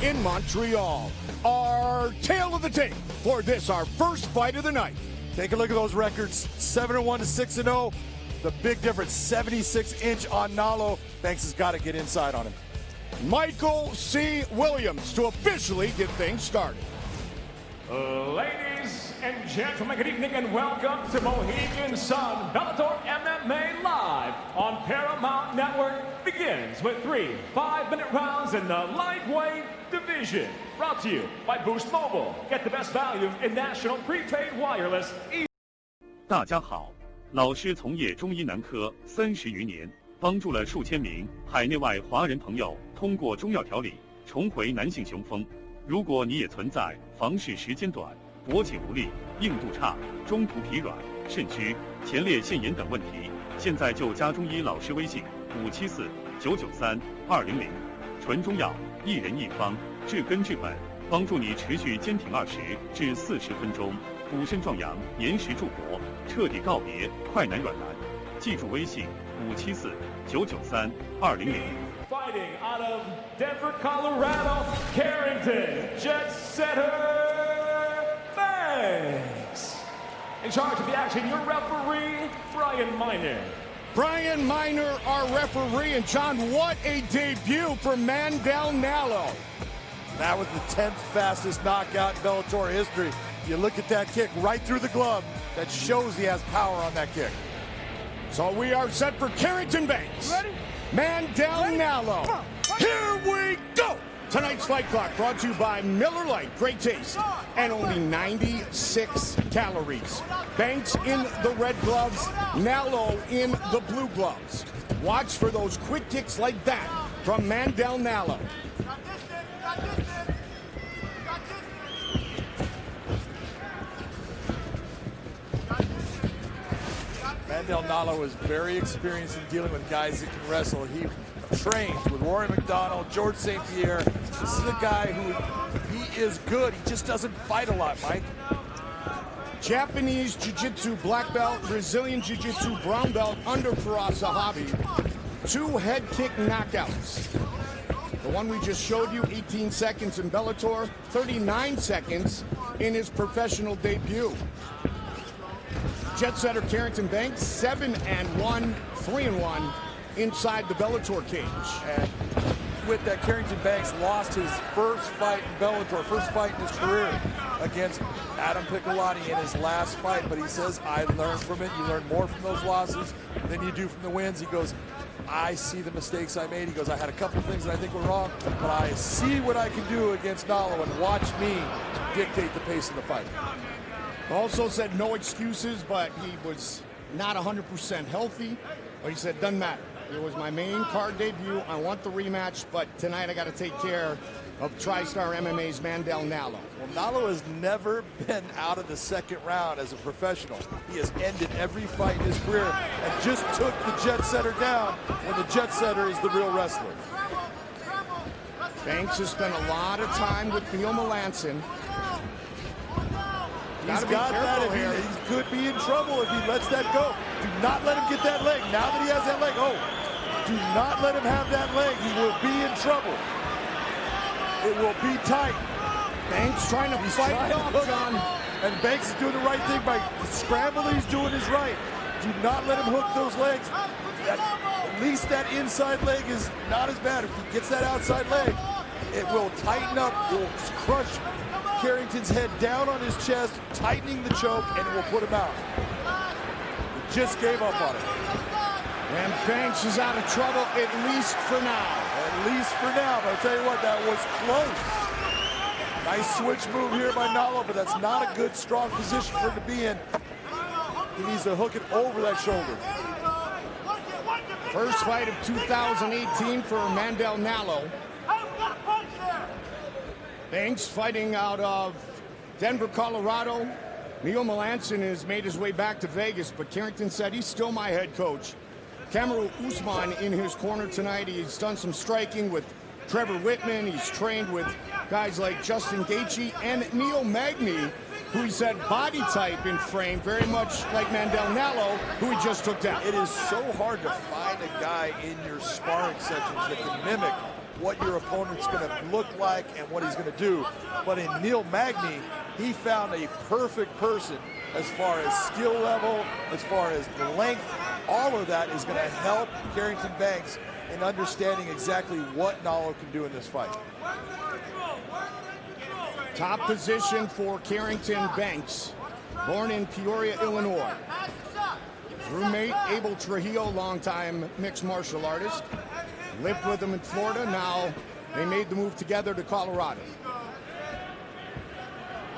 in Montreal. Our tale of the tape for this, our first fight of the night. Take a look at those records, 7-1 to 6-0. The big difference, 76-inch on Nalo. Banks has got to get inside on him. Michael C. Williams to officially get things started. Ladies and gentlemen, good evening and welcome to Mohegan Sun Bellator MMA Live on Paramount Network. Begins with 3 5-minute rounds in the lightweight division. Brought to you by Boost Mobile. Get the best value in national prepaid wireless. 大家好，老师从业中医男科30余年，帮助了数千名海内外华人朋友通过中药调理重回男性雄风。如果你也存在房事时间短、勃起无力、硬度差、中途疲软、肾虚、前列腺炎等问题，现在就加中医老师微信574-993-200，纯中药，一人一方，治根治本，帮助你持续坚挺20至40分钟，补肾壮阳，延时助勃，彻底告别快男软男。记住微信574-993-200。Fighting out of Denver, Colorado, Carrington, Jet Setter Banks. In charge of the action, your referee, Brian Miner. Brian Miner, our referee, and John, what a debut for Mandel Nalo. That was the 10th fastest knockout in Bellator history. You look at that kick right through the glove. That shows he has power on that kick. So we are set for Carrington Banks. Ready? Mandel Nalo. Here we go! Tonight's fight clock brought to you by Miller Lite. Great taste and only 96 calories. Banks in the red gloves, Nalo in the blue gloves. Watch for those quick kicks like that from Mandel Nalo. Mandel Nalo is very experienced in dealing with guys that can wrestle. He trains with Rory McDonald, George St. Pierre. This is a guy who, he is good. He just doesn't fight a lot, Mike. Japanese Jiu-Jitsu black belt, Brazilian Jiu-Jitsu brown belt under Firas Zahabi. 2 head kick knockouts. The one we just showed you, 18 seconds in Bellator, 39 seconds in his professional debut. Jet setter Carrington Banks, 7-1, 3-1 inside the Bellator cage. And with that, Carrington Banks lost his first fight in Bellator, first fight in his career against Adam Piccolotti in his last fight. But he says, I learned from it. You learn more from those losses than you do from the wins. He goes, I see the mistakes I made. He goes, I had a couple of things that I think were wrong, but I see what I can do against Nalo, and watch me dictate the pace of the fight. Also said no excuses, but he was not 100% healthy. But he said, doesn't matter. It was my main card debut. I want the rematch, but tonight I got to take care of TriStar MMA's Mandel Nalo. Well, Nalo has never been out of the second round as a professional. He has ended every fight in his career and just took the jet setter down when the jet setter is the real wrestler. Banks has spent a lot of time with Neil Melanson. He's got that. He could be in trouble if he lets that go. Do not let him get that leg. Now that he has that leg, do not let him have that leg. He will be in trouble. It will be tight. Banks trying to fight it off, John. And Banks is doing the right thing by the scramble that he's doing is right. Do not let him hook those legs. At least that inside leg is not as bad. If he gets that outside leg, it will tighten up. It will crush Carrington's head down on his chest, tightening the choke, and it will put him out. He just gave up on it. And Banks is out of trouble, at least for now. At least for now, but I'll tell you what, that was close. Nice switch move here by Nalo, but that's not a good, strong position for him to be in. He needs to hook it over that shoulder. First fight of 2018 for Mandel Nalo. Banks fighting out of Denver, Colorado. Neil Melanson has made his way back to Vegas, but Carrington said he's still my head coach. Kamaru Usman in his corner tonight. He's done some striking with Trevor Whitman. He's trained with guys like Justin Gaethje and Neil Magny, who he said body type and frame very much like Mandel Nalo, who he just took down. It is so hard to find a guy in your sparring sessions that can mimic what your opponent's going to look like and what he's going to do. But in Neil Magny, he found a perfect person as far as skill level, as far as the length. All of that is going to help Carrington Banks in understanding exactly what Nalo can do in this fight. Top position for Carrington Banks, born in Peoria, Illinois. His roommate, Abel Trujillo, longtime mixed martial artist, lived with him in Florida. Now they made the move together to Colorado.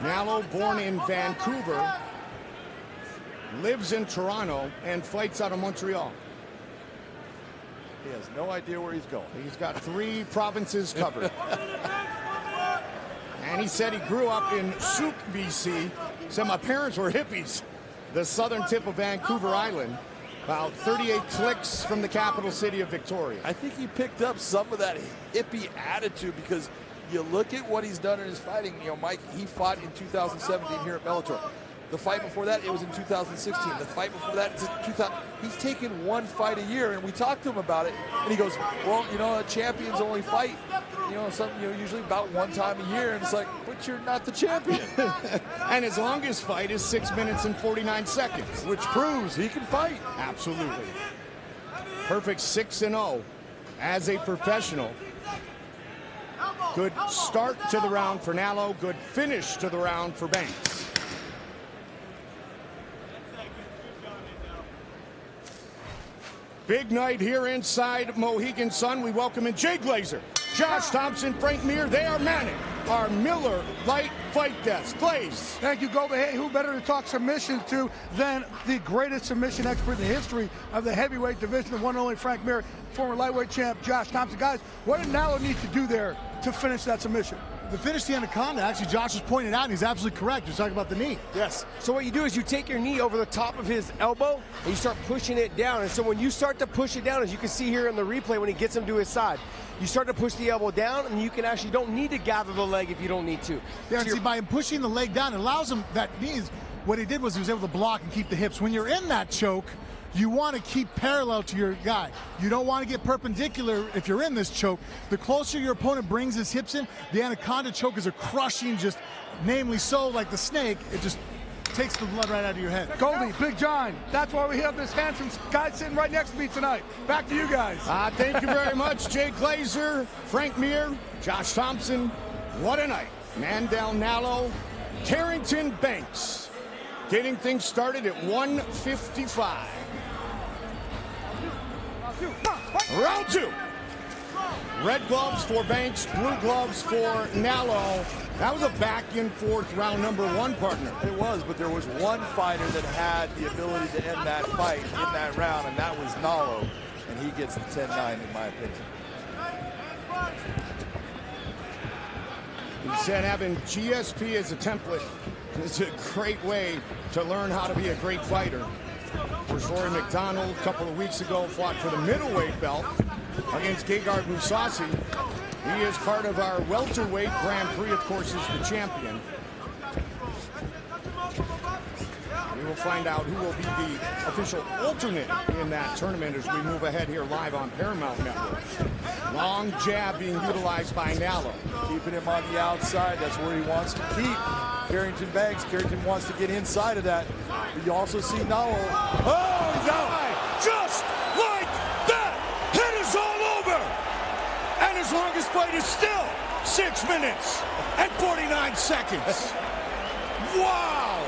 Nalo, born in Vancouver, lives in Toronto and fights out of Montreal. He has no idea where he's going. He's got 3 provinces covered. And he said he grew up in Souk, BC. Said my parents were hippies. The southern tip of Vancouver Island, about 38 clicks from the capital city of Victoria. I think he picked up some of that hippie attitude because you look at what he's done in his fighting. You know, Mike, he fought in 2017 here at Bellator. The fight before that, it was in 2016. The fight before that, it's in 2000. He's taken 1 fight a year, and we talked to him about it, and he goes, well, you know, champions only fight, usually about 1 time a year, and it's like, but you're not the champion. And his longest fight is 6 minutes and 49 seconds. Which proves he can fight. Absolutely. Perfect 6-0 as a professional. Good start to the round for Nalo. Good finish to the round for Banks. Big night here inside Mohegan Sun. We welcome in Jay Glazer, Josh Thompson, Frank Mir. They are manning our Miller Light Fight Desk. Glaze. Thank you, Goldie. Hey, who better to talk submissions to than the greatest submission expert in the history of the heavyweight division, the one and only Frank Mir, former lightweight champ Josh Thompson. Guys, what did Nalo need to do there to finish that submission? To finish the anaconda, actually, Josh was pointing out, and he's absolutely correct. You're talking about the knee. Yes. So what you do is you take your knee over the top of his elbow, and you start pushing it down. And so when you start to push it down, as you can see here in the replay when he gets him to his side, you start to push the elbow down, and you can actually don't need to gather the leg if you don't need to. Yeah, so see, by him pushing the leg down, it allows him that knees. What he did was he was able to block and keep the hips. When you're in that choke, you want to keep parallel to your guy. You don't want to get perpendicular if you're in this choke. The closer your opponent brings his hips in, the anaconda choke is a crushing, just namely so, like the snake, it just takes the blood right out of your head. Goldie, Big John, that's why we have this handsome guy sitting right next to me tonight. Back to you guys. Thank you very much, Jay Glazer, Frank Mir, Josh Thompson. What a night. Mandel Nalo, Carrington Banks, getting things started at 1:55. Round 2. Red gloves for Banks, blue gloves for Nalo. That was a back and forth round number 1, partner. It was, but there was one fighter that had the ability to end that fight in that round, and that was Nalo, and he gets the 10-9 in my opinion. He said having GSP as a template is a great way to learn how to be a great fighter. Rory McDonald a couple of weeks ago fought for the middleweight belt against Gegard Mousasi. He is part of our welterweight Grand Prix, of course, is the champion. We will find out who will be the official alternate in that tournament as we move ahead here live on Paramount Network. Long jab being utilized by Nalo. Keeping him on the outside, that's where he wants to keep Carrington Banks. Carrington wants to get inside of that. But you also see Nalo. Oh, he's out! Just like that! Head is all over! And his longest fight is still 6 minutes and 49 seconds. Wow!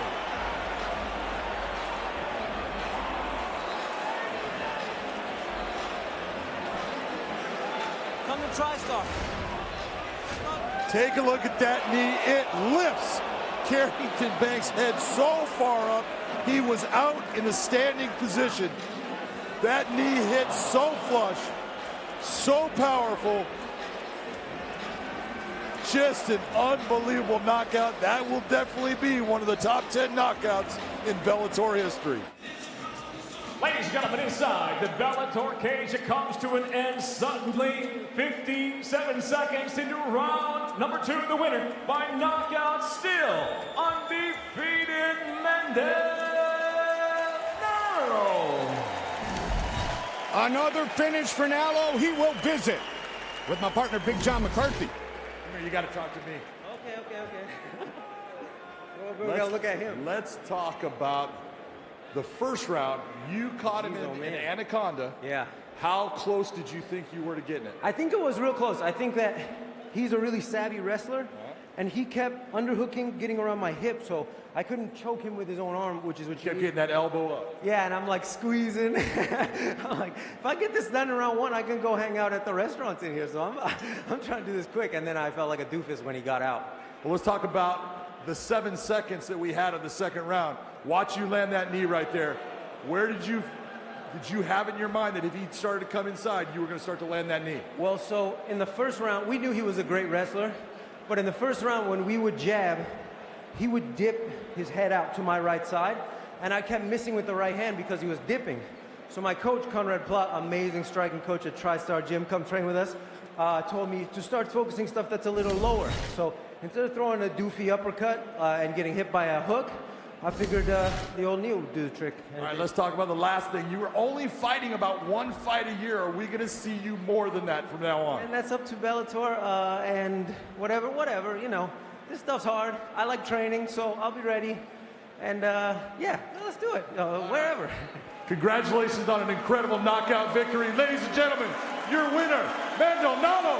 Come to TriStar. Take a look at that knee. It lifts Carrington Banks' head so far up, he was out in a standing position. That knee hit so flush, so powerful. Just an unbelievable knockout. That will definitely be one of the top 10 knockouts in Bellator history. Ladies and gentlemen, inside the Bellator cage, it comes to an end suddenly. 57 seconds into round number 2. The winner by knockout, still undefeated, Mandel Nalo. Another finish for Nalo. He will visit with my partner, Big John McCarthy. You got to talk to me. Okay. Well, we got to look at him. Let's talk about the first round. You caught him in Anaconda. Yeah. How close did you think you were to getting it? I think it was real close. I think that he's a really savvy wrestler, and he kept underhooking, getting around my hip, so I couldn't choke him with his own arm, which is what you kept getting that elbow up. Yeah, and I'm like squeezing. I'm like, if I get this done in round 1, I can go hang out at the restaurants in here. So I'm trying to do this quick, and then I felt like a doofus when he got out. Well, let's talk about the 7 seconds that we had in the second round. Watch you land that knee right there. Where did you have in your mind that if he started to come inside, you were going to start to land that knee? Well, so in the first round, we knew he was a great wrestler, but in the first round, when we would jab, he would dip his head out to my right side, and I kept missing with the right hand because he was dipping. So my coach, Conrad Platt, amazing striking coach at TriStar Gym, come train with us, told me to start focusing stuff that's a little lower. So instead of throwing a doofy uppercut and getting hit by a hook, I figured the old knee would do the trick. All right, let's talk about the last thing. You were only fighting about 1 fight a year. Are we going to see you more than that from now on? And that's up to Bellator and whatever, you know. This stuff's hard. I like training, so I'll be ready. And yeah, let's do it, wherever. Congratulations on an incredible knockout victory. Ladies and gentlemen, your winner,曼德尔纳洛